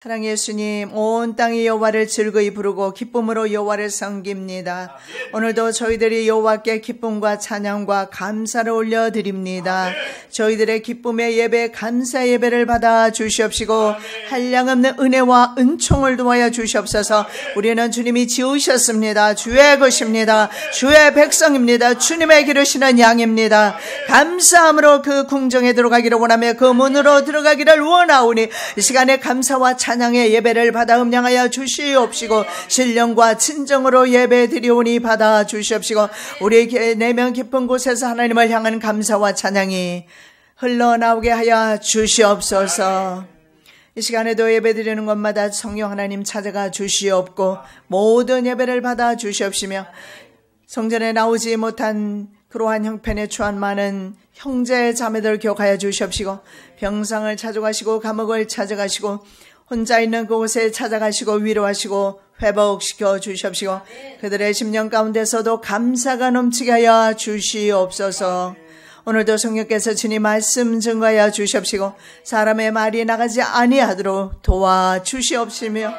사랑의 예수님, 온 땅이 여호와를 즐거이 부르고 기쁨으로 여호와를 섬깁니다. 오늘도 저희들이 여호와께 기쁨과 찬양과 감사를 올려드립니다. 저희들의 기쁨의 예배, 감사 예배를 받아 주시옵시고 한량없는 은혜와 은총을 도와여 주시옵소서. 우리는 주님이 지으셨습니다. 주의 것입니다. 주의 백성입니다. 주님의 기르시는 양입니다. 감사함으로 그 궁정에 들어가기를 원하며 그 문으로 들어가기를 원하오니 이 시간에 감사와 찬양의 예배를 받아 음량하여 주시옵시고 신령과 진정으로 예배 드리오니 받아 주시옵시고 우리에게 내면 깊은 곳에서 하나님을 향한 감사와 찬양이 흘러나오게 하여 주시옵소서. 이 시간에도 예배 드리는 곳마다 성령 하나님 찾아가 주시옵고 모든 예배를 받아 주시옵시며 성전에 나오지 못한 그러한 형편에 처한 많은 형제 자매들 기억하여 주시옵시고 병상을 찾아가시고 감옥을 찾아가시고 혼자 있는 그곳에 찾아가시고 위로하시고 회복시켜 주시옵시고 그들의 심령 가운데서도 감사가 넘치게 하여 주시옵소서. 오늘도 성령께서 주님 말씀 증거하여 주시옵시고 사람의 말이 나가지 아니하도록 도와주시옵시며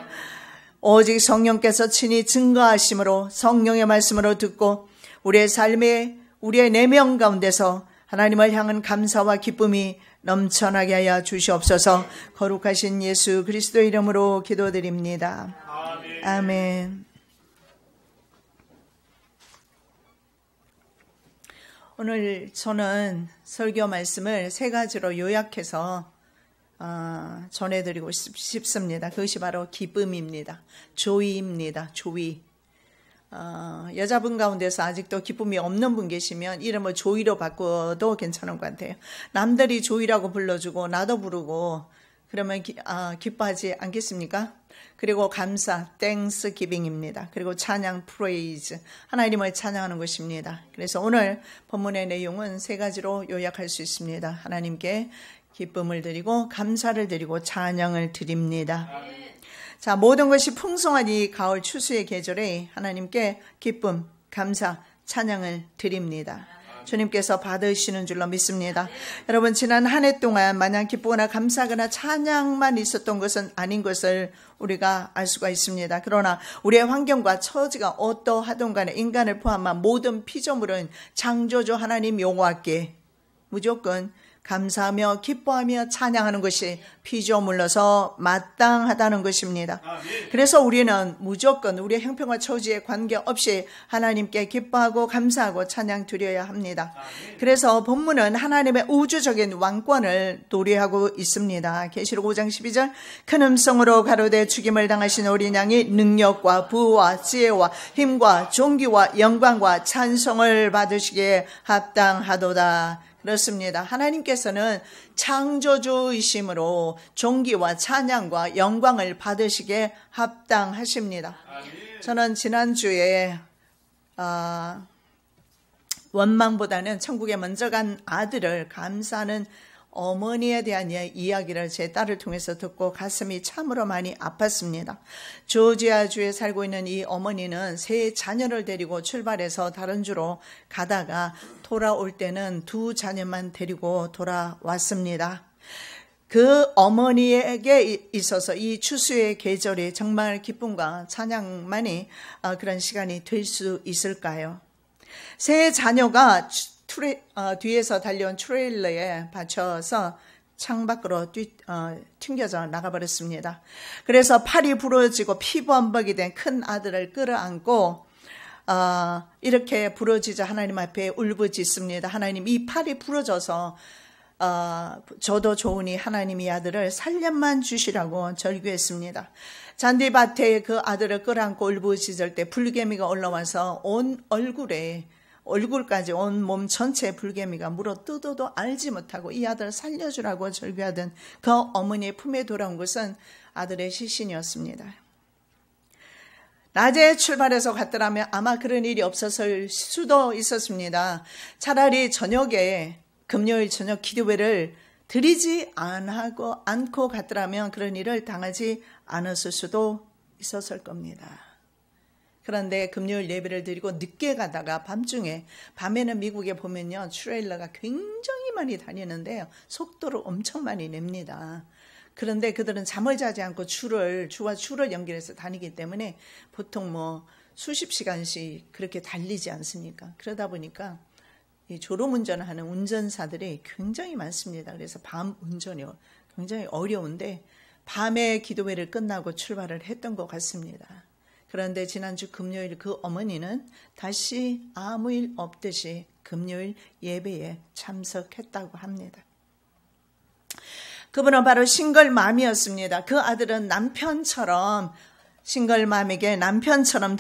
오직 성령께서 친히 증거하심으로 성령의 말씀으로 듣고 우리의 삶에 우리의 내면 가운데서 하나님을 향한 감사와 기쁨이 넘쳐나게 하여 주시옵소서. 거룩하신 예수 그리스도의 이름으로 기도드립니다. 아멘. 아멘. 오늘 저는 설교 말씀을 세 가지로 요약해서 전해드리고 싶습니다. 그것이 바로 기쁨입니다. 조이입니다. 조이. 여자분 가운데서 아직도 기쁨이 없는 분 계시면 이름을 조이로 바꿔도 괜찮은 것 같아요. 남들이 조이라고 불러주고 나도 부르고 그러면 기뻐하지 않겠습니까? 그리고 감사, 땡스기빙입니다. 그리고 찬양, 프레이즈, 하나님을 찬양하는 것입니다. 그래서 오늘 본문의 내용은 세 가지로 요약할 수 있습니다. 하나님께 기쁨을 드리고 감사를 드리고 찬양을 드립니다. 자, 모든 것이 풍성한 이 가을 추수의 계절에 하나님께 기쁨, 감사, 찬양을 드립니다. 주님께서 받으시는 줄로 믿습니다. 여러분, 지난 한 해 동안 마냥 기쁘거나 감사하거나 찬양만 있었던 것은 아닌 것을 우리가 알 수가 있습니다. 그러나 우리의 환경과 처지가 어떠하든 간에 인간을 포함한 모든 피조물은 창조주 하나님 여호와께 무조건 감사하며 기뻐하며 찬양하는 것이 피조물로서 마땅하다는 것입니다. 그래서 우리는 무조건 우리의 형편과 처지에 관계없이 하나님께 기뻐하고 감사하고 찬양 드려야 합니다. 그래서 본문은 하나님의 우주적인 왕권을 노래하고 있습니다. 계시록 5장 12절 큰 음성으로 가로되 죽임을 당하신 어린 양이 능력과 부와 지혜와 힘과 존귀와 영광과 찬송을 받으시기에 합당하도다. 그렇습니다. 하나님께서는 창조주이심으로 존귀와 찬양과 영광을 받으시기에 합당하십니다. 저는 지난주에 원망보다는 천국에 먼저 간 아들을 감사하는 어머니에 대한 이야기를 제 딸을 통해서 듣고 가슴이 참으로 많이 아팠습니다. 조지아주에 살고 있는 이 어머니는 세 자녀를 데리고 출발해서 다른 주로 가다가 돌아올 때는 두 자녀만 데리고 돌아왔습니다. 그 어머니에게 있어서 이 추수의 계절이 정말 기쁨과 찬양만이 그런 시간이 될 수 있을까요? 세 자녀가 뒤에서 달려온 트레일러에 받쳐서 창밖으로 튕겨져 나가버렸습니다. 그래서 팔이 부러지고 피범벅이 된 큰 아들을 끌어안고 이렇게 부러지자 하나님 앞에 울부짖습니다. 하나님, 이 팔이 부러져서 저도 좋으니 하나님 이 아들을 살려만 주시라고 절규했습니다. 잔디밭에 그 아들을 끌어안고 울부짖을 때 불개미가 올라와서 온 얼굴까지 온 몸 전체에 불개미가 물어 뜯어도 알지 못하고 이 아들을 살려주라고 절규하던 그 어머니의 품에 돌아온 것은 아들의 시신이었습니다. 낮에 출발해서 갔더라면 아마 그런 일이 없었을 수도 있었습니다. 차라리 저녁에 금요일 저녁 기도회를 드리지 않고 갔더라면 그런 일을 당하지 않았을 수도 있었을 겁니다. 그런데 금요일 예배를 드리고 늦게 가다가 밤에는 미국에 보면요 트레일러가 굉장히 많이 다니는데요 속도를 엄청 많이 냅니다. 그런데 그들은 잠을 자지 않고 주와 줄을 연결해서 다니기 때문에 보통 뭐 수십 시간씩 그렇게 달리지 않습니까? 그러다 보니까 이 졸음운전하는 운전사들이 굉장히 많습니다. 그래서 밤 운전이 굉장히 어려운데 밤에 기도회를 끝나고 출발을 했던 것 같습니다. 그런데 지난주 금요일 그 어머니는 다시 아무 일 없듯이 금요일 예배에 참석했다고 합니다. 그분은 바로 싱글맘이었습니다. 그 아들은 남편처럼 싱글맘에게 남편처럼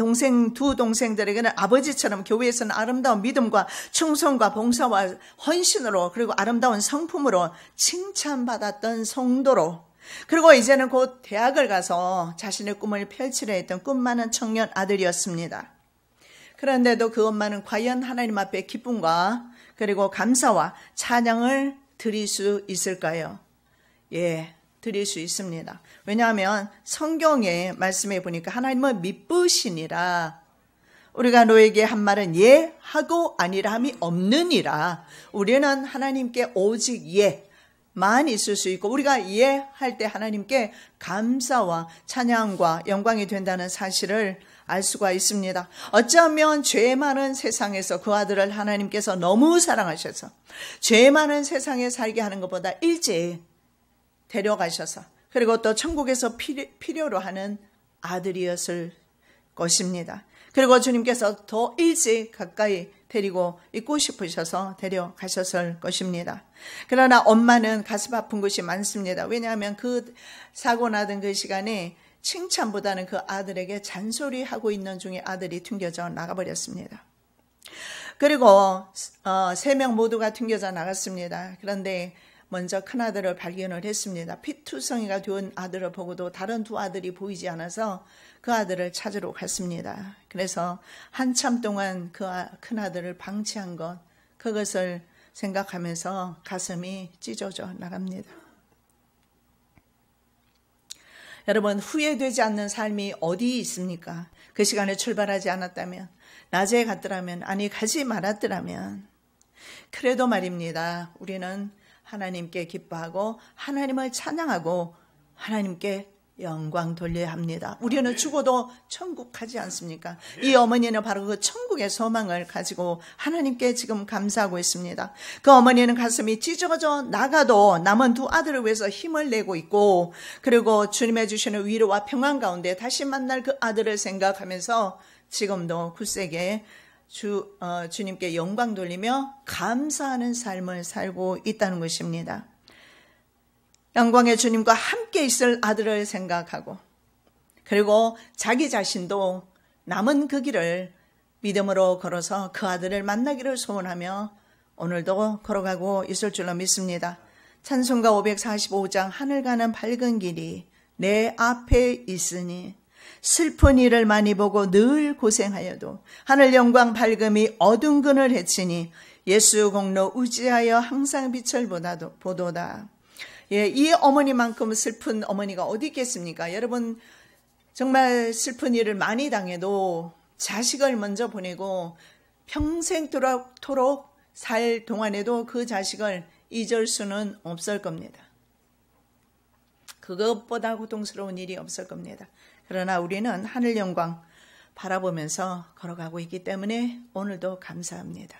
두 동생들에게는 아버지처럼 교회에서는 아름다운 믿음과 충성과 봉사와 헌신으로 그리고 아름다운 성품으로 칭찬받았던 성도로 그리고 이제는 곧 대학을 가서 자신의 꿈을 펼치려 했던 꿈 많은 청년 아들이었습니다. 그런데도 그 엄마는 과연 하나님 앞에 기쁨과 그리고 감사와 찬양을 드릴 수 있을까요? 예, 드릴 수 있습니다. 왜냐하면 성경의 말씀에 보니까 하나님은 미쁘시니라. 우리가 너에게 한 말은 예 하고 아니라함이 없느니라. 우리는 하나님께 오직 예만 있을 수 있고 우리가 예 할 때 하나님께 감사와 찬양과 영광이 된다는 사실을 알 수가 있습니다. 어쩌면 죄 많은 세상에서 그 아들을 하나님께서 너무 사랑하셔서 죄 많은 세상에 살게 하는 것보다 일찍 데려가셔서 그리고 또 천국에서 필요로 하는 아들이었을 것입니다. 그리고 주님께서 더 일찍 가까이 데리고 있고 싶으셔서 데려가셨을 것입니다. 그러나 엄마는 가슴 아픈 것이 많습니다. 왜냐하면 그 사고 나던 그 시간에 칭찬보다는 그 아들에게 잔소리하고 있는 중에 아들이 튕겨져 나가버렸습니다. 그리고 3명 모두가 튕겨져 나갔습니다. 그런데 먼저 큰아들을 발견을 했습니다. 피투성이가 된 아들을 보고도 다른 두 아들이 보이지 않아서 그 아들을 찾으러 갔습니다. 그래서 한참 동안 그 큰아들을 방치한 그것을 생각하면서 가슴이 찢어져 나갑니다. 여러분, 후회되지 않는 삶이 어디 있습니까? 그 시간에 출발하지 않았다면, 낮에 갔더라면, 아니 가지 말았더라면, 그래도 말입니다. 우리는 하나님께 기뻐하고 하나님을 찬양하고 하나님께 영광 돌려야 합니다. 우리는 죽어도 천국 가지 않습니까? 이 어머니는 바로 그 천국의 소망을 가지고 하나님께 지금 감사하고 있습니다. 그 어머니는 가슴이 찢어져 나가도 남은 두 아들을 위해서 힘을 내고 있고 그리고 주님의 주시는 위로와 평안 가운데 다시 만날 그 아들을 생각하면서 지금도 굳세게 주님께 영광 돌리며 감사하는 삶을 살고 있다는 것입니다. 영광의 주님과 함께 있을 아들을 생각하고 그리고 자기 자신도 남은 그 길을 믿음으로 걸어서 그 아들을 만나기를 소원하며 오늘도 걸어가고 있을 줄로 믿습니다. 찬송가 545장 하늘 가는 밝은 길이 내 앞에 있으니 슬픈 일을 많이 보고 늘 고생하여도 하늘 영광 밝음이 어두운 그늘 헤치니 예수 공로 의지하여 항상 빛을 보도다. 예, 이 어머니만큼 슬픈 어머니가 어디 있겠습니까? 여러분 정말 슬픈 일을 많이 당해도 자식을 먼저 보내고 평생토록 살 동안에도 그 자식을 잊을 수는 없을 겁니다. 그것보다 고통스러운 일이 없을 겁니다. 그러나 우리는 하늘 영광 바라보면서 걸어가고 있기 때문에 오늘도 감사합니다.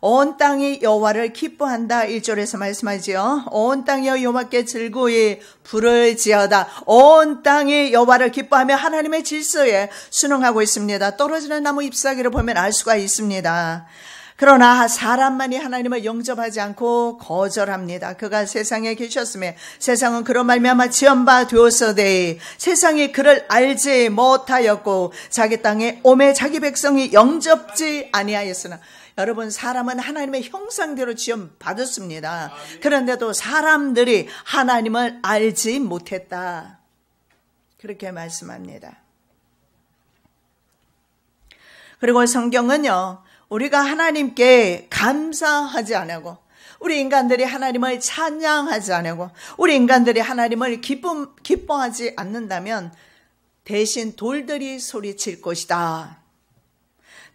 온 땅이 여호와를 기뻐한다 1절에서 말씀하지요. 온 땅이여 여호와께 즐거이 부를지어다. 온 땅이 여호와를 기뻐하며 하나님의 질서에 순응하고 있습니다. 떨어지는 나무 잎사귀를 보면 알 수가 있습니다. 그러나 사람만이 하나님을 영접하지 않고 거절합니다. 그가 세상에 계셨으며 세상은 그로 말미암아 지연바 되었으되 세상이 그를 알지 못하였고 자기 땅에 오매 자기 백성이 영접지 아니하였으나 여러분 사람은 하나님의 형상대로 지음받았습니다. 그런데도 사람들이 하나님을 알지 못했다. 그렇게 말씀합니다. 그리고 성경은요. 우리가 하나님께 감사하지 않고 우리 인간들이 하나님을 찬양하지 않고 우리 인간들이 하나님을 기뻐하지 않는다면 대신 돌들이 소리칠 것이다.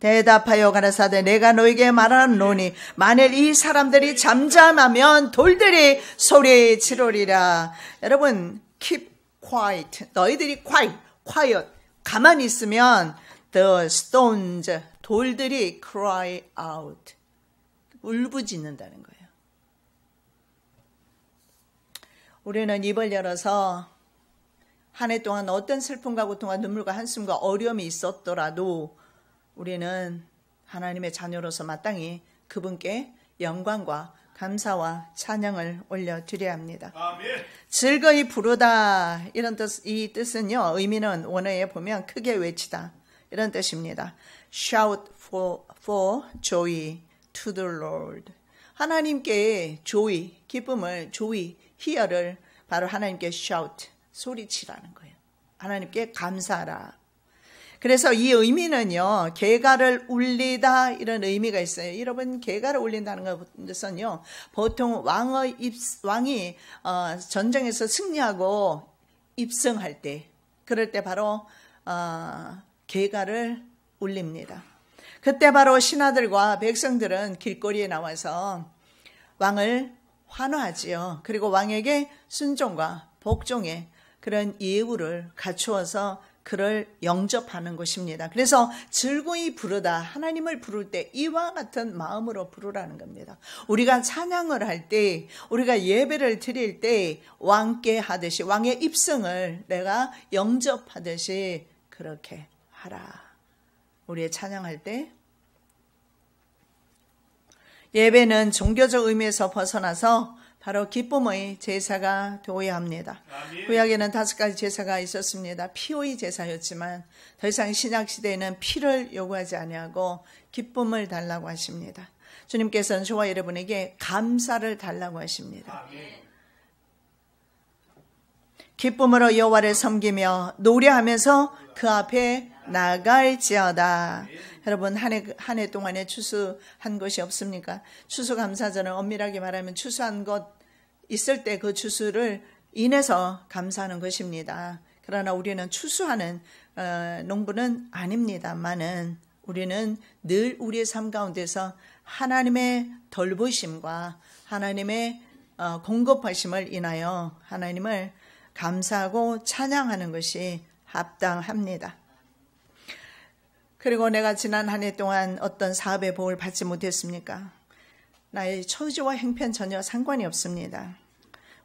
대답하여 가라사대 내가 너에게 말하노니 만일 이 사람들이 잠잠하면 돌들이 소리 지르리라. 여러분 keep quiet. 너희들이 quiet. 가만히 있으면 the stones 돌들이 cry out. 울부짖는다는 거예요. 우리는 입을 열어서 한 해 동안 어떤 슬픔과 고통과 눈물과 한숨과 어려움이 있었더라도 우리는 하나님의 자녀로서 마땅히 그분께 영광과 감사와 찬양을 올려드려야 합니다. 아멘. 즐거이 부르다 이런 뜻, 이 뜻은요 의미는 원어에 보면 크게 외치다 이런 뜻입니다. Shout for joy to the Lord. 하나님께 joy, 기쁨을 joy, hear를 바로 하나님께 shout, 소리치라는 거예요. 하나님께 감사하라. 그래서 이 의미는요, 개가를 울리다 이런 의미가 있어요. 여러분, 개가를 울린다는 것은요, 보통 왕이 전쟁에서 승리하고 입성할 때, 그럴 때 바로 개가를 울립니다. 그때 바로 신하들과 백성들은 길거리에 나와서 왕을 환호하지요. 그리고 왕에게 순종과 복종의 그런 예우를 갖추어서 그를 영접하는 것입니다. 그래서 즐거이 부르다, 하나님을 부를 때 이와 같은 마음으로 부르라는 겁니다. 우리가 찬양을 할 때, 우리가 예배를 드릴 때 왕께 하듯이 왕의 입성을 내가 영접하듯이 그렇게 하라. 우리의 찬양할 때 예배는 종교적 의미에서 벗어나서 바로 기쁨의 제사가 되어야 합니다. 구약에는 5가지 제사가 있었습니다. 피오의 제사였지만 더 이상 신약시대에는 피를 요구하지 아니하고 기쁨을 달라고 하십니다. 주님께서는 저와 여러분에게 감사를 달라고 하십니다. 기쁨으로 여호와를 섬기며 노래하면서 그 앞에 나갈지어다. 여러분 한 해 동안에 추수한 것이 없습니까? 추수감사절은 엄밀하게 말하면 추수한 것 있을 때 그 추수를 인해서 감사하는 것입니다. 그러나 우리는 추수하는 농부는 아닙니다만은 우리는 늘 우리의 삶 가운데서 하나님의 돌보심과 하나님의 공급하심을 인하여 하나님을 감사하고 찬양하는 것이 합당합니다. 그리고 내가 지난 한 해 동안 어떤 사업의 복을 받지 못했습니까? 나의 처지와 행편 전혀 상관이 없습니다.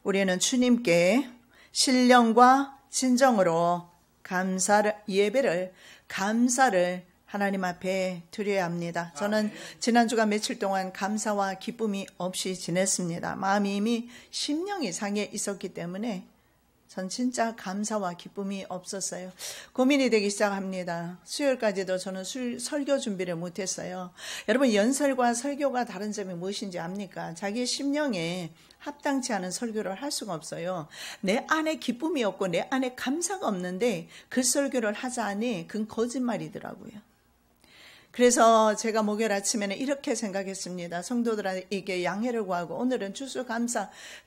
우리는 주님께 신령과 진정으로 예배를 감사를 하나님 앞에 드려야 합니다. 저는 지난주가 며칠 동안 감사와 기쁨이 없이 지냈습니다. 마음이 이미 심령 이상에 있었기 때문에 전 진짜 감사와 기쁨이 없었어요. 고민이 되기 시작합니다. 수요일까지도 저는 설교 준비를 못했어요. 여러분 연설과 설교가 다른 점이 무엇인지 압니까? 자기 심령에 합당치 않은 설교를 할 수가 없어요. 내 안에 기쁨이 없고 내 안에 감사가 없는데 그 설교를 하자니 그건 거짓말이더라고요. 그래서 제가 목요일 아침에는 이렇게 생각했습니다. 성도들에게 양해를 구하고 오늘은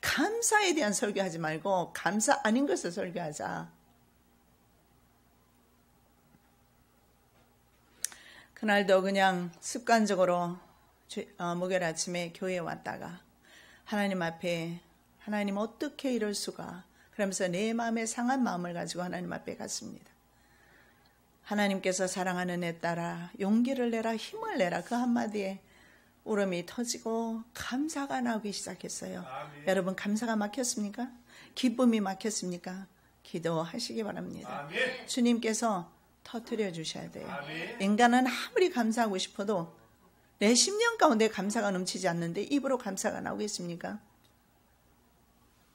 감사에 대한 설교하지 말고 감사 아닌 것을 설교하자. 그날도 그냥 습관적으로 목요일 아침에 교회에 왔다가 하나님 앞에 하나님 어떻게 이럴 수가 그러면서 내 마음에 상한 마음을 가지고 하나님 앞에 갔습니다. 하나님께서 사랑하는 애 딸아 용기를 내라 힘을 내라 그 한마디에 울음이 터지고 감사가 나오기 시작했어요. 아멘. 여러분 감사가 막혔습니까? 기쁨이 막혔습니까? 기도하시기 바랍니다. 아멘. 주님께서 터뜨려 주셔야 돼요. 아멘. 인간은 아무리 감사하고 싶어도 내 심령 가운데 감사가 넘치지 않는데 입으로 감사가 나오겠습니까?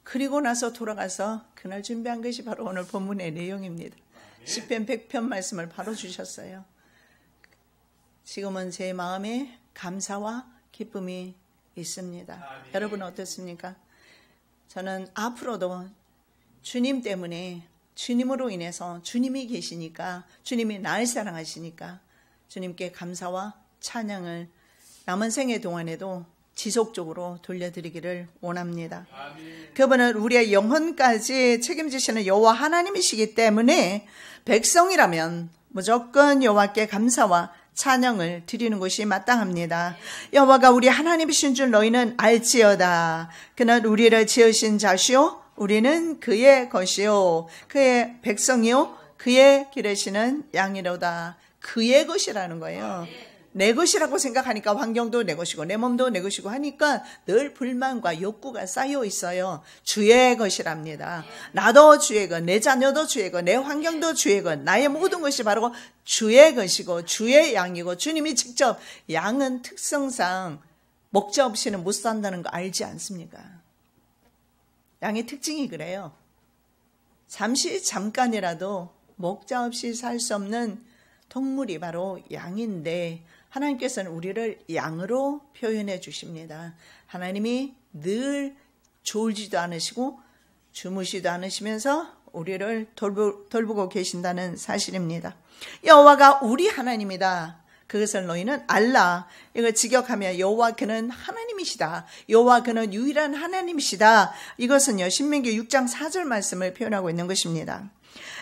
그리고 나서 돌아가서 그날 준비한 것이 바로 오늘 본문의 내용입니다. 시편 100편 말씀을 바로 주셨어요. 지금은 제 마음에 감사와 기쁨이 있습니다. 아멘. 여러분 어떻습니까? 저는 앞으로도 주님 때문에 주님으로 인해서 주님이 계시니까 주님이 나를 사랑하시니까 주님께 감사와 찬양을 남은 생애 동안에도 지속적으로 돌려드리기를 원합니다. 아멘. 그분은 우리의 영혼까지 책임지시는 여호와 하나님이시기 때문에 백성이라면 무조건 여호와께 감사와 찬양을 드리는 것이 마땅합니다. 여호와가 우리 하나님이신 줄 너희는 알지어다. 그는 우리를 지으신 자시오 우리는 그의 것이요 그의 백성이요 그의 기르시는 양이로다. 그의 것이라는 거예요. 내 것이라고 생각하니까 환경도 내 것이고 내 몸도 내 것이고 하니까 늘 불만과 욕구가 쌓여 있어요. 주의 것이랍니다. 나도 주의 것, 내 자녀도 주의 것, 내 환경도 주의 것, 나의 모든 것이 바로 주의 것이고 주의 양이고 주님이 직접 양은 특성상 목자 없이는 못 산다는 거 알지 않습니까? 양의 특징이 그래요. 잠깐이라도 목자 없이 살 수 없는 동물이 바로 양인데 하나님께서는 우리를 양으로 표현해 주십니다. 하나님이 늘 졸지도 않으시고 주무시도 않으시면서 우리를 돌보고 계신다는 사실입니다. 여호와가 우리 하나님이다. 그것을 너희는 알라. 이걸 직역하면 여호와 그는 하나님이시다. 여호와 그는 유일한 하나님이시다. 이것은요 신명기 6장 4절 말씀을 표현하고 있는 것입니다.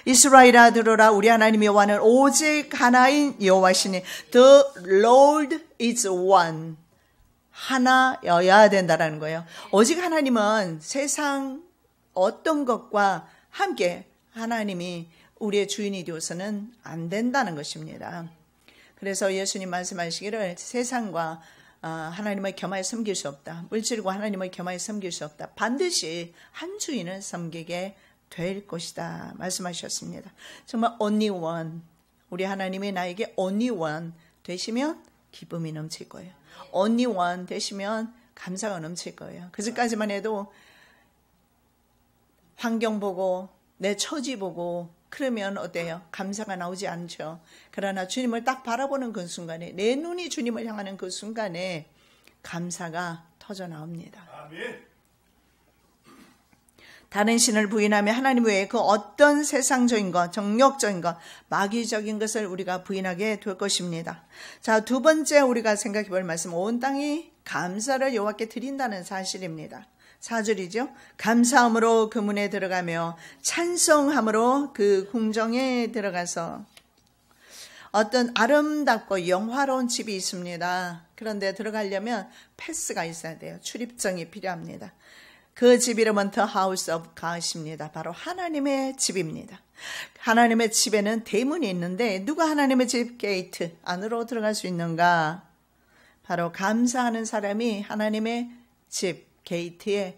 이스라엘아 들으라 우리 하나님 여호와는 오직 하나인 여호와시니 The Lord is one. 하나여야 된다라는 거예요. 오직 하나님은 세상 어떤 것과 함께 하나님이 우리의 주인이 되어서는 안 된다는 것입니다. 그래서 예수님 말씀하시기를 세상과 하나님을 겸하여 섬길 수 없다. 물질과 하나님을 겸하여 섬길 수 없다. 반드시 한 주인을 섬기게 될 것이다 말씀하셨습니다. 정말 only one, 우리 하나님이 나에게 only one 되시면 기쁨이 넘칠 거예요. only one 되시면 감사가 넘칠 거예요. 그전까지만 해도 환경 보고 내 처지 보고 그러면 어때요? 감사가 나오지 않죠. 그러나 주님을 딱 바라보는 그 순간에 내 눈이 주님을 향하는 그 순간에 감사가 터져 나옵니다. 아멘. 다른 신을 부인하며 하나님 외에 그 어떤 세상적인 것, 정욕적인 것, 마귀적인 것을 우리가 부인하게 될 것입니다. 자, 두 번째 우리가 생각해 볼 말씀, 온 땅이 감사를 여호와께 드린다는 사실입니다. 4절이죠. 감사함으로 그 문에 들어가며 찬송함으로 그 궁정에 들어가서 어떤 아름답고 영화로운 집이 있습니다. 그런데 들어가려면 패스가 있어야 돼요. 출입증이 필요합니다. 그 집 이름은 The House of God입니다. 바로 하나님의 집입니다. 하나님의 집에는 대문이 있는데 누가 하나님의 집 게이트 안으로 들어갈 수 있는가? 바로 감사하는 사람이 하나님의 집 게이트에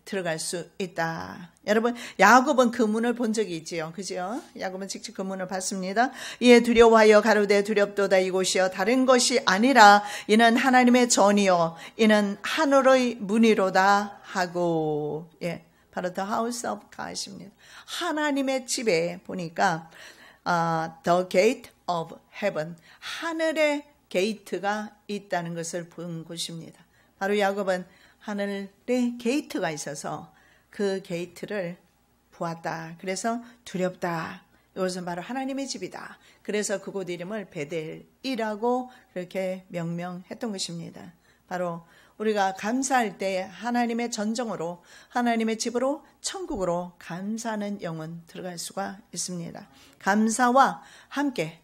들어갈 수 있다. 여러분, 야곱은 그 문을 본 적이 있지요. 그죠? 야곱은 직접 그 문을 봤습니다. 이에 두려워하여 가로되 두렵도다 이곳이여 다른 것이 아니라 이는 하나님의 전이요 이는 하늘의 문이로다 하고, 예, 바로 The House of God입니다. 하나님의 집에 보니까 The Gate of Heaven, 하늘의 게이트가 있다는 것을 본 곳입니다. 바로 야곱은 하늘에 게이트가 있어서 그 게이트를 보았다. 그래서 두렵다. 이것은 바로 하나님의 집이다. 그래서 그곳 이름을 베델이라고 그렇게 명명했던 것입니다. 바로 우리가 감사할 때 하나님의 전정으로 하나님의 집으로 천국으로 감사하는 영은 들어갈 수가 있습니다. 감사와 함께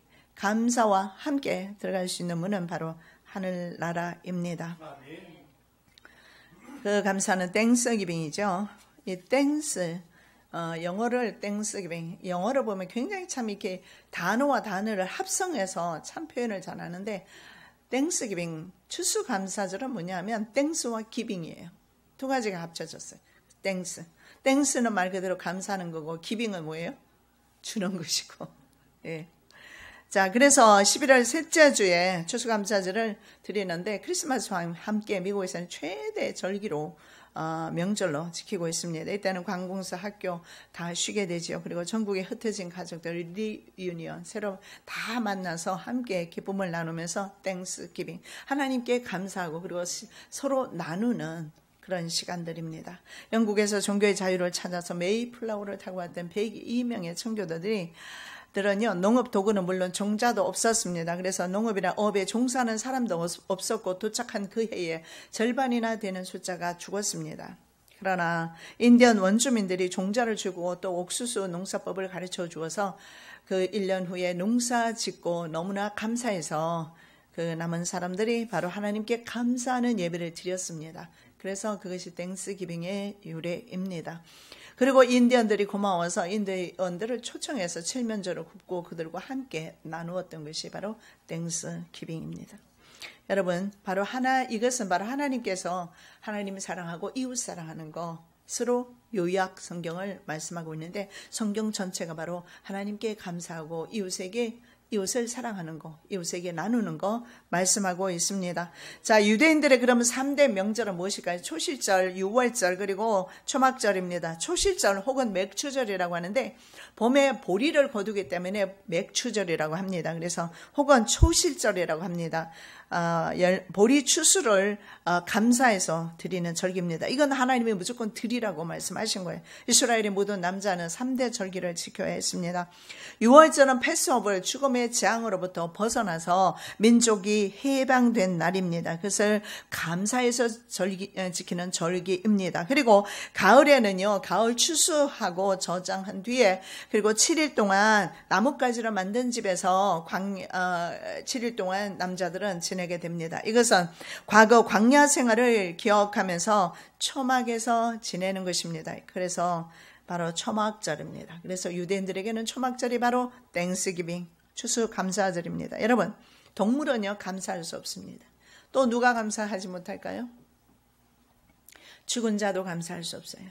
들어갈 수 있는 문은 바로 하늘나라입니다. 그 감사는 땡스기빙이죠. 이 땡스, 영어를 땡스기빙, 영어로 보면 굉장히 참 이렇게 단어와 단어를 합성해서 참 표현을 잘하는데 땡스기빙, 추수감사절은 뭐냐면 땡스와 기빙이에요. 두 가지가 합쳐졌어요. 땡스는 말 그대로 감사하는 거고 기빙은 뭐예요? 주는 것이고. 예. 자, 그래서 11월 셋째 주에 추수감사절을 드리는데 크리스마스와 함께 미국에서는 최대 절기로 명절로 지키고 있습니다. 이때는 관공서 학교 다 쉬게 되죠. 그리고 전국에 흩어진 가족들 리유니언 새로 다 만나서 함께 기쁨을 나누면서 땡스기빙, 하나님께 감사하고 그리고 서로 나누는 그런 시간들입니다. 영국에서 종교의 자유를 찾아서 메이플라워를 타고 왔던 102명의 청교도들이 들은요, 농업 도구는 물론 종자도 없었습니다. 그래서 농업이나 업에 종사하는 사람도 없었고 도착한 그 해에 절반이나 되는 숫자가 죽었습니다. 그러나 인디언 원주민들이 종자를 주고 또 옥수수 농사법을 가르쳐 주어서 그 1년 후에 농사 짓고 너무나 감사해서 그 남은 사람들이 바로 하나님께 감사하는 예배를 드렸습니다. 그래서 그것이 땡스기빙의 유래입니다. 그리고 인디언들이 고마워서 인디언들을 초청해서 칠면조를 굽고 그들과 함께 나누었던 것이 바로 땡스기빙입니다. 여러분, 이것은 바로 하나님께서 하나님을 사랑하고 이웃 사랑하는 것으로 요약 성경을 말씀하고 있는데, 성경 전체가 바로 하나님께 감사하고 이웃을 사랑하는 거, 이웃에게 나누는 거 말씀하고 있습니다. 자, 유대인들의 그러면 3대 명절은 무엇일까요? 초실절, 유월절, 그리고 초막절입니다. 초실절 혹은 맥추절이라고 하는데, 봄에 보리를 거두기 때문에 맥추절이라고 합니다. 그래서 혹은 초실절이라고 합니다. 보리 추수를 감사해서 드리는 절기입니다. 이건 하나님이 무조건 드리라고 말씀하신 거예요. 이스라엘의 모든 남자는 3대 절기를 지켜야 했습니다. 6월절은 패스오버, 죽음의 재앙으로부터 벗어나서 민족이 해방된 날입니다. 그것을 감사해서 지키는 절기입니다. 그리고 가을에는요, 가을 추수하고 저장한 뒤에 그리고 7일 동안 나뭇가지로 만든 집에서 7일 동안 남자들은 지내게 됩니다. 이것은 과거 광야 생활을 기억하면서 초막에서 지내는 것입니다. 그래서 바로 초막절입니다. 그래서 유대인들에게는 초막절이 바로 땡스기빙, 추수감사절입니다. 여러분, 동물은요 감사할 수 없습니다. 또 누가 감사하지 못할까요? 죽은 자도 감사할 수 없어요.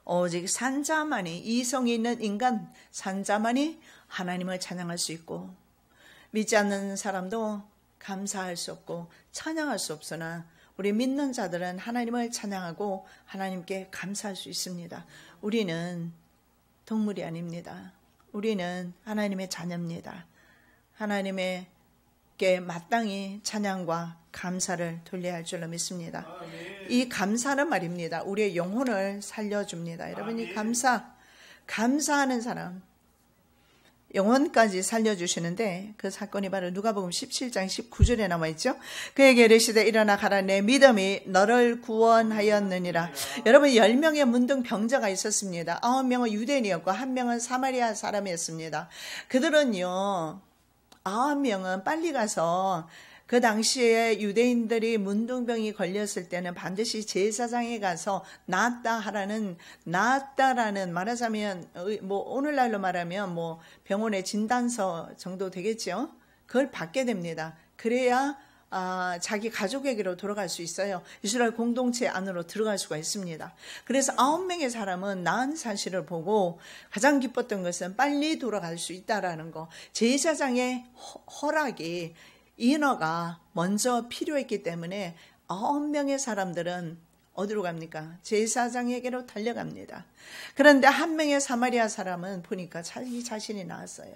오직 산자만이, 이성이 있는 인간 산자만이 하나님을 찬양할 수 있고, 믿지 않는 사람도 감사할 수 없고 찬양할 수 없으나 우리 믿는 자들은 하나님을 찬양하고 하나님께 감사할 수 있습니다. 우리는 동물이 아닙니다. 우리는 하나님의 자녀입니다. 하나님께 마땅히 찬양과 감사를 돌려야 할 줄로 믿습니다. 이 감사는 말입니다, 우리의 영혼을 살려줍니다. 여러분, 이 감사하는 사람 영혼까지 살려주시는데, 그 사건이 바로 누가복음 17장 19절에 나와있죠. 그에게 이르시되 일어나 가라, 내 믿음이 너를 구원하였느니라. 여러분, 10명의 문둥 병자가 있었습니다. 9명은 유대인이었고 1명은 사마리아 사람이었습니다. 그들은요 9명은 빨리 가서, 그 당시에 유대인들이 문둥병이 걸렸을 때는 반드시 제사장에 가서 낫다라는 말하자면 오늘날로 말하면 병원의 진단서 정도 되겠죠. 그걸 받게 됩니다. 그래야 자기 가족에게로 돌아갈 수 있어요. 이스라엘 공동체 안으로 들어갈 수가 있습니다. 그래서 9명의 사람은 나은 사실을 보고 가장 기뻤던 것은 빨리 돌아갈 수 있다라는 거. 제사장의 허락이, 인허가 먼저 필요했기 때문에 9명의 사람들은 어디로 갑니까? 제사장에게로 달려갑니다. 그런데 1명의 사마리아 사람은 보니까 자기 자신이 나았어요.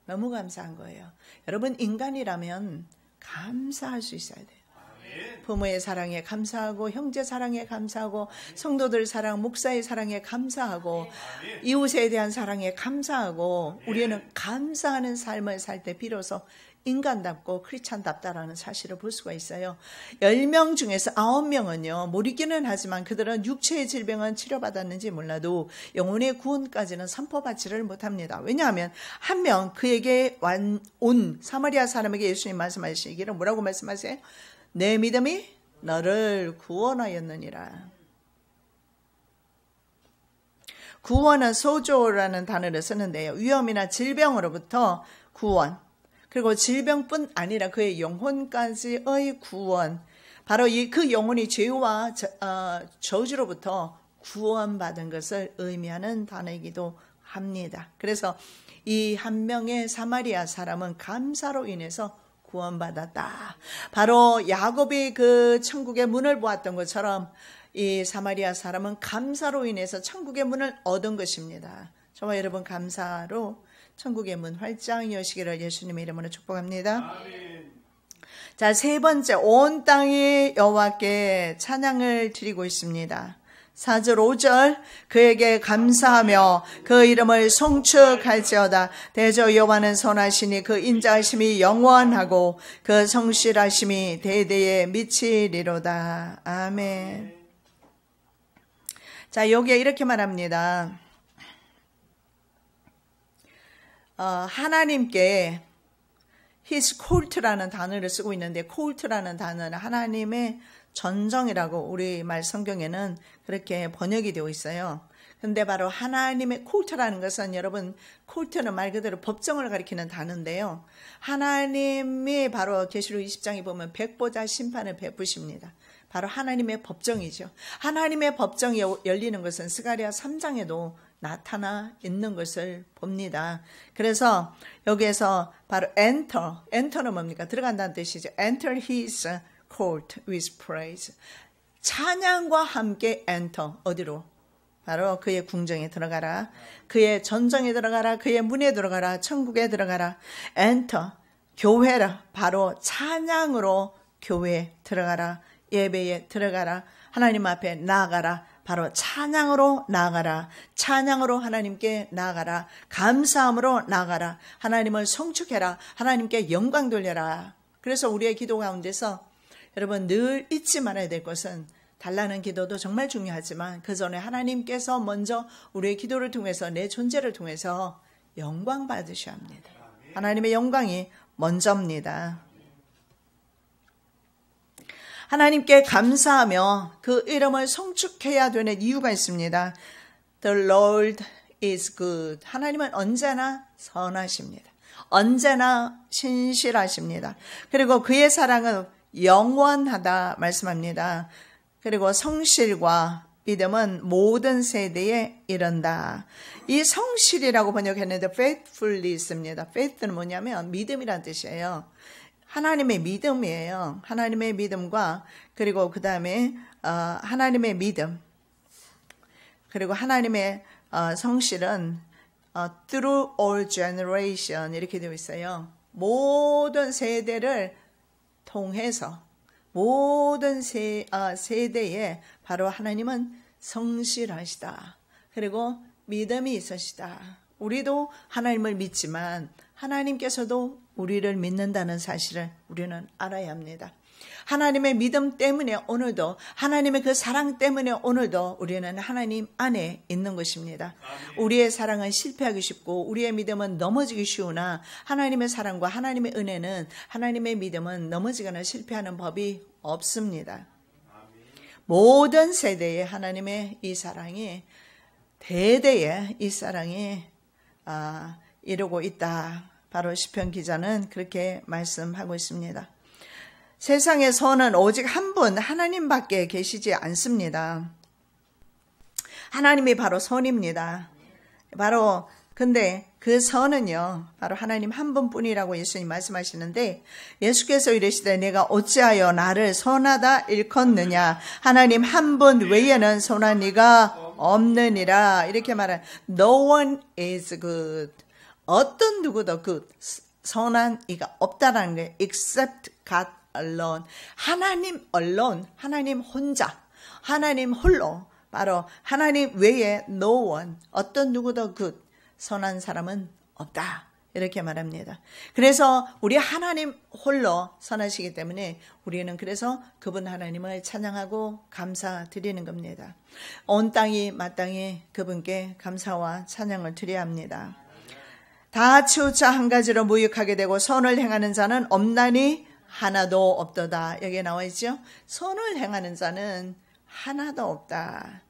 너무 감사한 거예요. 여러분, 인간이라면 감사할 수 있어야 돼요. 부모의 사랑에 감사하고, 형제 사랑에 감사하고, 성도들 사랑, 목사의 사랑에 감사하고, 이웃에 대한 사랑에 감사하고, 우리는 감사하는 삶을 살 때 비로소 인간답고 크리스찬답다라는 사실을 볼 수가 있어요. 10명 중에서 9명은요 모르기는 하지만 그들은 육체의 질병은 치료받았는지 몰라도 영혼의 구원까지는 선포받지를 못합니다. 왜냐하면 1명, 그에게 온 사마리아 사람에게 예수님 말씀하시기를 뭐라고 말씀하세요? 내 믿음이 너를 구원하였느니라. 구원은 소조라는 단어를 쓰는데요, 위험이나 질병으로부터 구원, 그리고 질병뿐 아니라 그의 영혼까지의 구원, 바로 그 영혼이 죄와 저주로부터 구원받은 것을 의미하는 단어이기도 합니다. 그래서 이 1명의 사마리아 사람은 감사로 인해서 구원받았다. 바로 야곱이 그 천국의 문을 보았던 것처럼 이 사마리아 사람은 감사로 인해서 천국의 문을 얻은 것입니다. 저와 여러분, 감사로 천국의 문 활짝 여시기를 예수님의 이름으로 축복합니다. 아멘. 자, 세 번째, 온 땅이 여호와께 찬양을 드리고 있습니다. 4절 5절, 그에게 감사하며 그 이름을 송축할지어다. 대저 여호와는 선하시니 그 인자하심이 영원하고 그 성실하심이 대대에 미치리로다. 아멘. 자, 여기에 이렇게 말합니다. 하나님께 His court라는 단어를 쓰고 있는데, court라는 단어는 하나님의 전정이라고 우리말 성경에는 그렇게 번역이 되어 있어요. 근데 바로 하나님의 court라는 것은, 여러분, court는 말 그대로 법정을 가리키는 단어인데요. 하나님이 바로 계시록 20장에 보면 백보자 심판을 베푸십니다. 바로 하나님의 법정이죠. 하나님의 법정이 열리는 것은 스가랴 3장에도 나타나 있는 것을 봅니다. 그래서 여기에서 바로 enter는 뭡니까? 들어간다는 뜻이죠. enter his court with praise. 찬양과 함께 enter. 어디로? 바로 그의 궁정에 들어가라. 그의 전정에 들어가라. 그의 문에 들어가라. 천국에 들어가라. enter. 교회라. 바로 찬양으로 교회에 들어가라. 예배에 들어가라. 하나님 앞에 나아가라. 바로 찬양으로 나아가라. 찬양으로 하나님께 나아가라. 감사함으로 나아가라. 하나님을 송축해라. 하나님께 영광 돌려라. 그래서 우리의 기도 가운데서 여러분 늘 잊지 말아야 될 것은, 달라는 기도도 정말 중요하지만 그 전에 하나님께서 먼저 우리의 기도를 통해서, 내 존재를 통해서 영광 받으셔야 합니다. 하나님의 영광이 먼저입니다. 하나님께 감사하며 그 이름을 송축해야 되는 이유가 있습니다. The Lord is good. 하나님은 언제나 선하십니다. 언제나 신실하십니다. 그리고 그의 사랑은 영원하다 말씀합니다. 그리고 성실과 믿음은 모든 세대에 이른다. 이 성실이라고 번역했는데 faithfulness입니다. faith는 뭐냐면 믿음이란 뜻이에요. 하나님의 믿음이에요. 하나님의 믿음과, 그리고 그 다음에 하나님의 믿음, 그리고 하나님의 성실은 through all generation 이렇게 되어 있어요. 모든 세대를 통해서, 모든 세대에 바로 하나님은 성실하시다. 그리고 믿음이 있으시다. 우리도 하나님을 믿지만 하나님께서도 우리를 믿는다는 사실을 우리는 알아야 합니다. 하나님의 믿음 때문에 오늘도, 하나님의 그 사랑 때문에 오늘도 우리는 하나님 안에 있는 것입니다. 우리의 사랑은 실패하기 쉽고 우리의 믿음은 넘어지기 쉬우나, 하나님의 사랑과 하나님의 은혜는, 하나님의 믿음은 넘어지거나 실패하는 법이 없습니다. 모든 세대에 하나님의 이 사랑이, 대대에 이 사랑이 이루고 있다. 바로 시편 기자는 그렇게 말씀하고 있습니다. 세상의 선은 오직 한 분 하나님밖에 계시지 않습니다. 하나님이 바로 선입니다. 바로 근데 그 선은요, 바로 하나님 한 분뿐이라고 예수님 말씀하시는데, 예수께서 이르시되 내가 어찌하여 나를 선하다 일컫느냐. 하나님 한 분 외에는 선한 이가 없느니라. 이렇게 말한, No one is good. 어떤 누구도 그 선한 이가 없다라는 거예요. Except God alone. 하나님 alone, 하나님 혼자, 하나님 홀로, 바로 하나님 외에 no one, 어떤 누구도 good, 선한 사람은 없다. 이렇게 말합니다. 그래서 우리 하나님 홀로 선하시기 때문에 우리는 그래서 그분 하나님을 찬양하고 감사드리는 겁니다. 온 땅이 마땅히 그분께 감사와 찬양을 드려야 합니다. 다 치우쳐 한 가지로 무익하게 되고 선을 행하는 자는 없나니 하나도 없도다. 여기에 나와 있죠. 선을 행하는 자는 하나도 없다.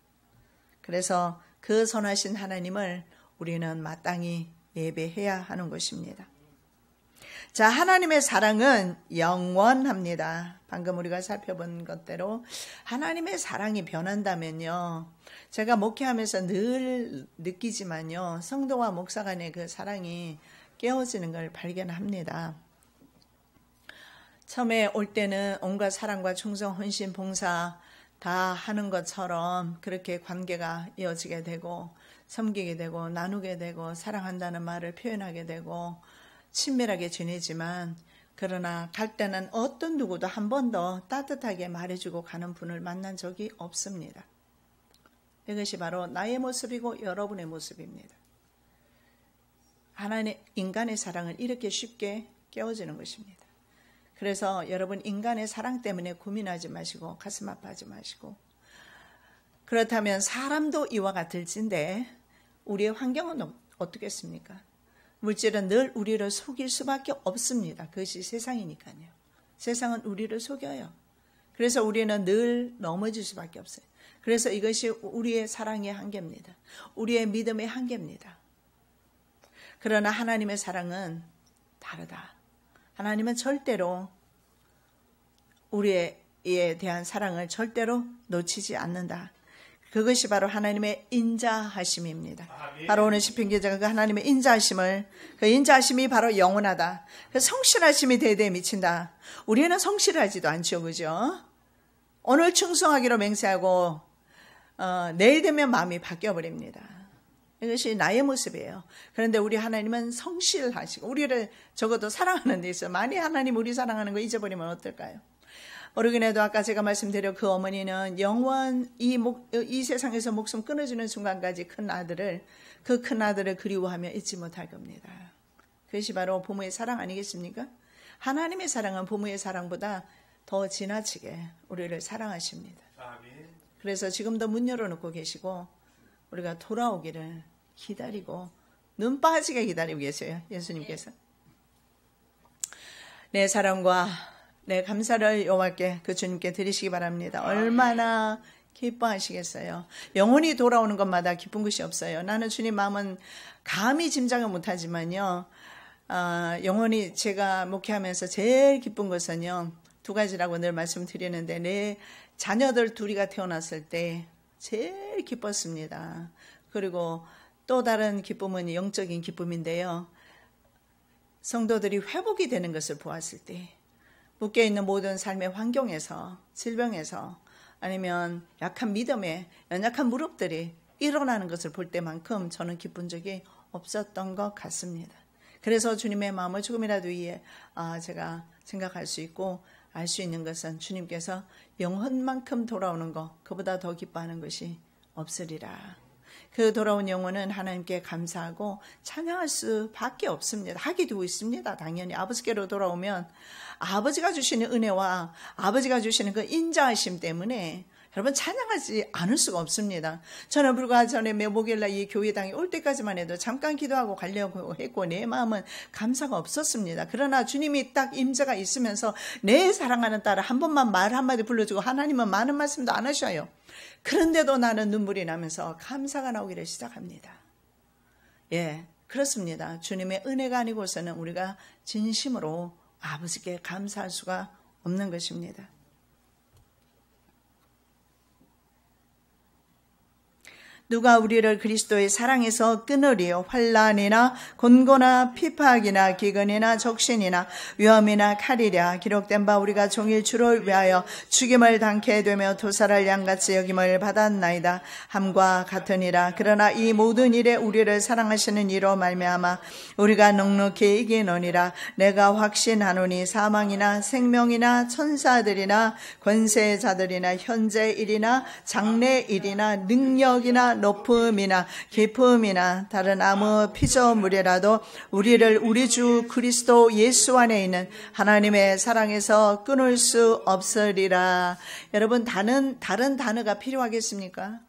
그래서 그 선하신 하나님을 우리는 마땅히 예배해야 하는 것입니다. 자, 하나님의 사랑은 영원합니다. 방금 우리가 살펴본 것대로 하나님의 사랑이 변한다면요, 제가 목회하면서 늘 느끼지만요, 성도와 목사 간의 그 사랑이 깨어지는 걸 발견합니다. 처음에 올 때는 온갖 사랑과 충성, 헌신, 봉사 다 하는 것처럼 그렇게 관계가 이어지게 되고 섬기게 되고 나누게 되고 사랑한다는 말을 표현하게 되고 친밀하게 지내지만, 그러나 갈 때는 어떤 누구도 한 번도 따뜻하게 말해주고 가는 분을 만난 적이 없습니다. 이것이 바로 나의 모습이고 여러분의 모습입니다. 하나님, 인간의 사랑은 이렇게 쉽게 깨어지는 것입니다. 그래서 여러분, 인간의 사랑 때문에 고민하지 마시고 가슴 아파하지 마시고 그렇다면 사람도 이와 같을진데 우리의 환경은 어떻겠습니까? 물질은 늘 우리를 속일 수밖에 없습니다. 그것이 세상이니까요. 세상은 우리를 속여요. 그래서 우리는 늘 넘어질 수밖에 없어요. 그래서 이것이 우리의 사랑의 한계입니다. 우리의 믿음의 한계입니다. 그러나 하나님의 사랑은 다르다. 하나님은 절대로 우리에 대한 사랑을 절대로 놓치지 않는다. 그것이 바로 하나님의 인자하심입니다. 바로 오늘 시편 기자가 그 하나님의 인자하심을, 그 인자하심이 바로 영원하다. 그 성실하심이 대대에 미친다. 우리는 성실하지도 않죠, 그죠? 오늘 충성하기로 맹세하고 내일 되면 마음이 바뀌어버립니다. 이것이 나의 모습이에요. 그런데 우리 하나님은 성실하시고 우리를 적어도 사랑하는 데 있어요. 만약 하나님 우리 사랑하는 거 잊어버리면 어떨까요? 모르긴 해도 아까 제가 말씀드린 그 어머니는 영원 이 세상에서 목숨 끊어지는 순간까지 그 큰 아들을 그리워하며 잊지 못할 겁니다. 그것이 바로 부모의 사랑 아니겠습니까? 하나님의 사랑은 부모의 사랑보다 더 지나치게 우리를 사랑하십니다. 그래서 지금도 문 열어놓고 계시고 우리가 돌아오기를 기다리고 눈 빠지게 기다리고 계세요. 예수님께서. 내 사랑과 내 감사를 여호와께 그 주님께 드리시기 바랍니다. 얼마나 기뻐하시겠어요. 영혼이 돌아오는 것마다 기쁜 것이 없어요. 나는 주님 마음은 감히 짐작을 못하지만요. 영혼이 제가 목회하면서 제일 기쁜 것은요. 두 가지라고 늘 말씀드리는데 내 자녀들 둘이가 태어났을 때 제일 기뻤습니다. 그리고 또 다른 기쁨은 영적인 기쁨인데요. 성도들이 회복이 되는 것을 보았을 때 묶여있는 모든 삶의 환경에서 질병에서 아니면 약한 믿음에 연약한 무릎들이 일어나는 것을 볼 때만큼 저는 기쁜 적이 없었던 것 같습니다. 그래서 주님의 마음을 조금이라도 제가 생각할 수 있고 알 수 있는 것은 주님께서 영혼만큼 돌아오는 것, 그보다 더 기뻐하는 것이 없으리라. 그 돌아온 영혼은 하나님께 감사하고 찬양할 수밖에 없습니다. 하기도 있습니다. 당연히 아버지께로 돌아오면 아버지가 주시는 은혜와 아버지가 주시는 그 인자하심 때문에 여러분 찬양하지 않을 수가 없습니다. 저는 불과 전에 목요일날 이 교회당에 올 때까지만 해도 잠깐 기도하고 가려고 했고 내 마음은 감사가 없었습니다. 그러나 주님이 딱 임재가 있으면서 내 사랑하는 딸을 한 번만 말 한마디 불러주고 하나님은 많은 말씀도 안 하셔요. 그런데도 나는 눈물이 나면서 감사가 나오기를 시작합니다. 예, 그렇습니다. 주님의 은혜가 아니고서는 우리가 진심으로 아버지께 감사할 수가 없는 것입니다. 누가 우리를 그리스도의 사랑에서 끊으리요? 환난이나 곤고나 피파악이나 기근이나 적신이나 위험이나 칼이랴. 기록된 바 우리가 종일 주를 위하여 죽임을 당케 되며 도살할 양같이 여김을 받았나이다. 함과 같으니라. 그러나 이 모든 일에 우리를 사랑하시는 이로 말미암아 우리가 넉넉히 이기노니라. 내가 확신하노니 사망이나 생명이나 천사들이나 권세자들이나 현재 일이나 장래 일이나 능력이나 높음이나 깊음이나 다른 아무 피조물이라도 우리를 우리 주 그리스도 예수 안에 있는 하나님의 사랑에서 끊을 수 없으리라. 여러분 다른 단어가 필요하겠습니까?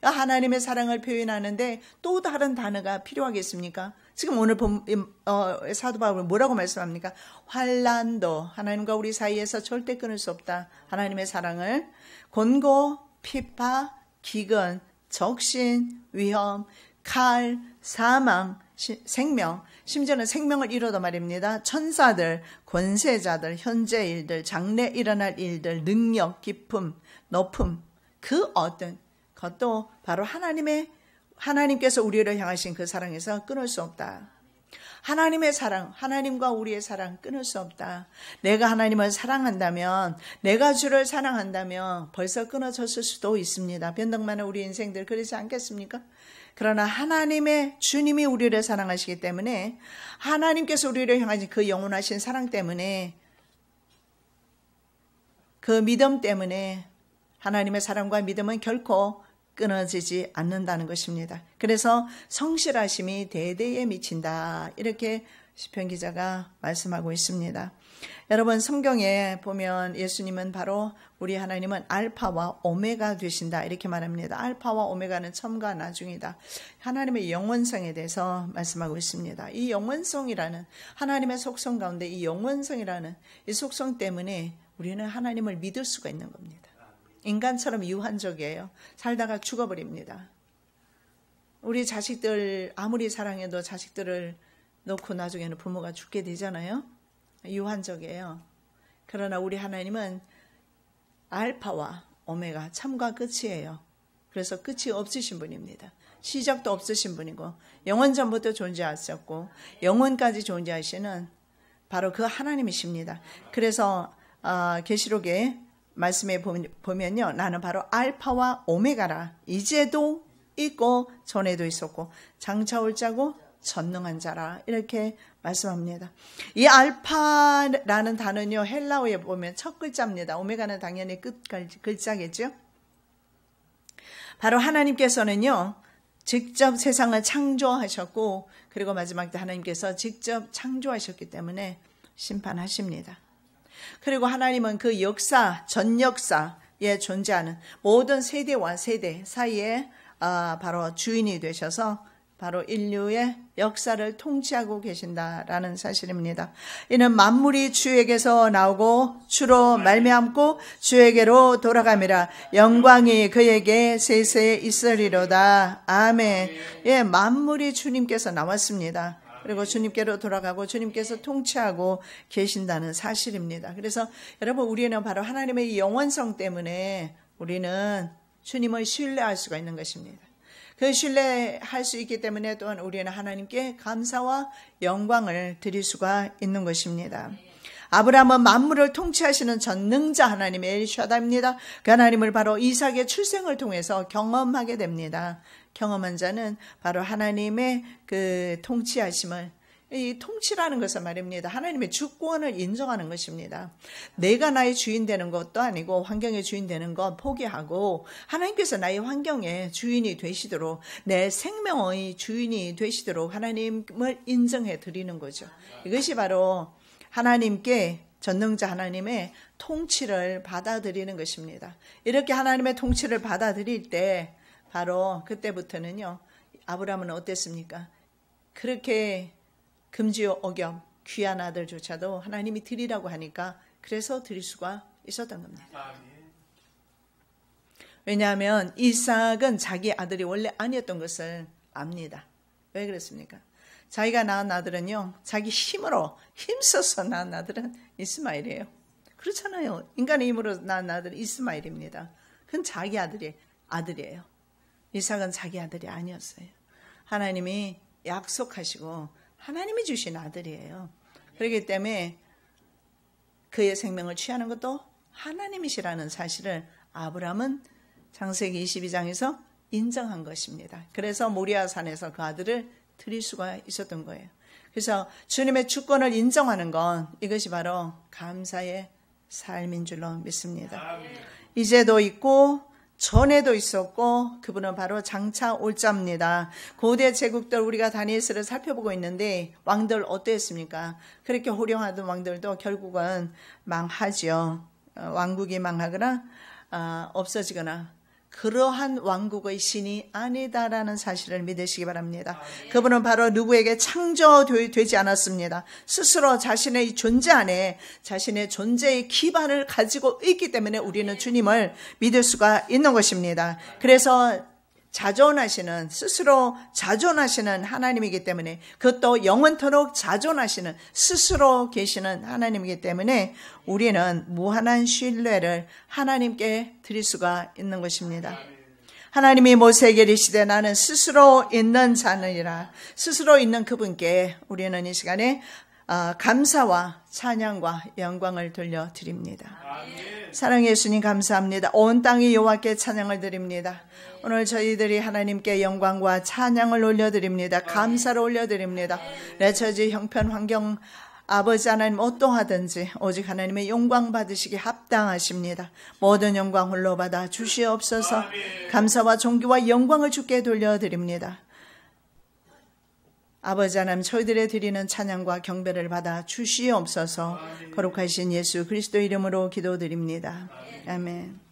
하나님의 사랑을 표현하는데 또 다른 단어가 필요하겠습니까? 지금 오늘 사도 바울은 뭐라고 말씀합니까? 환난도 하나님과 우리 사이에서 절대 끊을 수 없다. 하나님의 사랑을 곤고, 피파, 기근, 적신, 위험, 칼, 사망, 생명, 심지어는 생명을 잃어도 말입니다. 천사들, 권세자들, 현재 일들, 장래 일어날 일들, 능력, 깊음, 높음, 그 어떤 것도 바로 하나님께서 우리를 향하신 그 사랑에서 끊을 수 없다. 하나님의 사랑, 하나님과 우리의 사랑 끊을 수 없다. 내가 하나님을 사랑한다면, 내가 주를 사랑한다면 벌써 끊어졌을 수도 있습니다. 변덕 많은 우리 인생들 그러지 않겠습니까? 그러나 주님이 우리를 사랑하시기 때문에 하나님께서 우리를 향하신 그 영원하신 사랑 때문에 그 믿음 때문에 하나님의 사랑과 믿음은 결코 끊어지지 않는다는 것입니다. 그래서 성실하심이 대대에 미친다. 이렇게 시편 기자가 말씀하고 있습니다. 여러분 성경에 보면 예수님은 바로 우리 하나님은 알파와 오메가 되신다 이렇게 말합니다. 알파와 오메가는 처음과 나중이다. 하나님의 영원성에 대해서 말씀하고 있습니다. 이 영원성이라는 하나님의 속성 가운데 이 영원성이라는 이 속성 때문에 우리는 하나님을 믿을 수가 있는 겁니다. 인간처럼 유한적이에요. 살다가 죽어버립니다. 우리 자식들 아무리 사랑해도 자식들을 놓고 나중에는 부모가 죽게 되잖아요. 유한적이에요. 그러나 우리 하나님은 알파와 오메가 참과 끝이에요. 그래서 끝이 없으신 분입니다. 시작도 없으신 분이고 영원전부터 존재하셨고 영원까지 존재하시는 바로 그 하나님이십니다. 그래서 계시록의 말씀에 보면요, 나는 바로 알파와 오메가라. 이제도 있고 전에도 있었고 장차 올 자고 전능한 자라 이렇게 말씀합니다. 이 알파라는 단어는요, 헬라어에 보면 첫 글자입니다. 오메가는 당연히 끝 글자겠죠. 바로 하나님께서는요 직접 세상을 창조하셨고 그리고 마지막 때 하나님께서 직접 창조하셨기 때문에 심판하십니다. 그리고 하나님은 그 역사, 전 역사에 존재하는 모든 세대와 세대 사이에 바로 주인이 되셔서 바로 인류의 역사를 통치하고 계신다라는 사실입니다. 이는 만물이 주에게서 나오고 주로 말미암고 주에게로 돌아감이라. 영광이 그에게 세세에 있으리로다. 아멘. 예, 만물이 주님께서 나왔습니다. 그리고 주님께로 돌아가고 주님께서 통치하고 계신다는 사실입니다. 그래서 여러분 우리는 바로 하나님의 영원성 때문에 우리는 주님을 신뢰할 수가 있는 것입니다. 그 신뢰할 수 있기 때문에 또한 우리는 하나님께 감사와 영광을 드릴 수가 있는 것입니다. 아브라함은 만물을 통치하시는 전능자 하나님의 엘샤다입니다. 그 하나님을 바로 이삭의 출생을 통해서 경험하게 됩니다. 경험한 자는 바로 하나님의 그 통치하심을, 이 통치라는 것은 말입니다. 하나님의 주권을 인정하는 것입니다. 내가 나의 주인 되는 것도 아니고 환경의 주인 되는 것 포기하고 하나님께서 나의 환경의 주인이 되시도록 내 생명의 주인이 되시도록 하나님을 인정해 드리는 거죠. 이것이 바로 하나님께 전능자 하나님의 통치를 받아들이는 것입니다. 이렇게 하나님의 통치를 받아들일 때 바로 그때부터는요, 아브라함은 어땠습니까? 그렇게 금지 어겨 귀한 아들조차도 하나님이 드리라고 하니까 그래서 드릴 수가 있었던 겁니다. 왜냐하면 이삭은 자기 아들이 원래 아니었던 것을 압니다. 왜 그랬습니까? 자기가 낳은 아들은요, 자기 힘으로 힘써서 낳은 아들은 이스마엘이에요. 그렇잖아요. 인간의 힘으로 낳은 아들은 이스마엘입니다. 그건 자기 아들이에요. 이삭은 자기 아들이 아니었어요. 하나님이 약속하시고 하나님이 주신 아들이에요. 그렇기 때문에 그의 생명을 취하는 것도 하나님이시라는 사실을 아브라함은 창세기 22장에서 인정한 것입니다. 그래서 모리아산에서 그 아들을 드릴 수가 있었던 거예요. 그래서 주님의 주권을 인정하는 건 이것이 바로 감사의 삶인 줄로 믿습니다. 이제도 있고 전에도 있었고 그분은 바로 장차 올 자입니다. 고대 제국들 우리가 다니엘서를 살펴보고 있는데 왕들 어땠습니까? 그렇게 호령하던 왕들도 결국은 망하죠. 왕국이 망하거나 없어지거나 그러한 왕국의 신이 아니다라는 사실을 믿으시기 바랍니다. 그분은 바로 누구에게 창조되지 않았습니다. 스스로 자신의 존재 안에 자신의 존재의 기반을 가지고 있기 때문에 우리는 주님을 믿을 수가 있는 것입니다. 그래서 자존하시는, 스스로 자존하시는 하나님이기 때문에, 그것도 영원토록 자존하시는 스스로 계시는 하나님이기 때문에 우리는 무한한 신뢰를 하나님께 드릴 수가 있는 것입니다. 하나님이 모세에게 이르시되 나는 스스로 있는 자느니라. 스스로 있는 그분께 우리는 이 시간에 감사와 찬양과 영광을 돌려드립니다. 사랑의 예수님 감사합니다. 온 땅이 여호와께 찬양을 드립니다. 오늘 저희들이 하나님께 영광과 찬양을 올려드립니다. 감사를 올려드립니다. 내 처지 형편 환경 아버지 하나님 어떠하든지 오직 하나님의 영광 받으시기 합당하십니다. 모든 영광 홀로 받아 주시옵소서. 감사와 존귀와 영광을 주께 돌려드립니다. 아버지 하나님, 저희들의 드리는 찬양과 경배를 받아 주시옵소서. 거룩하신 예수 그리스도 이름으로 기도드립니다. 아멘.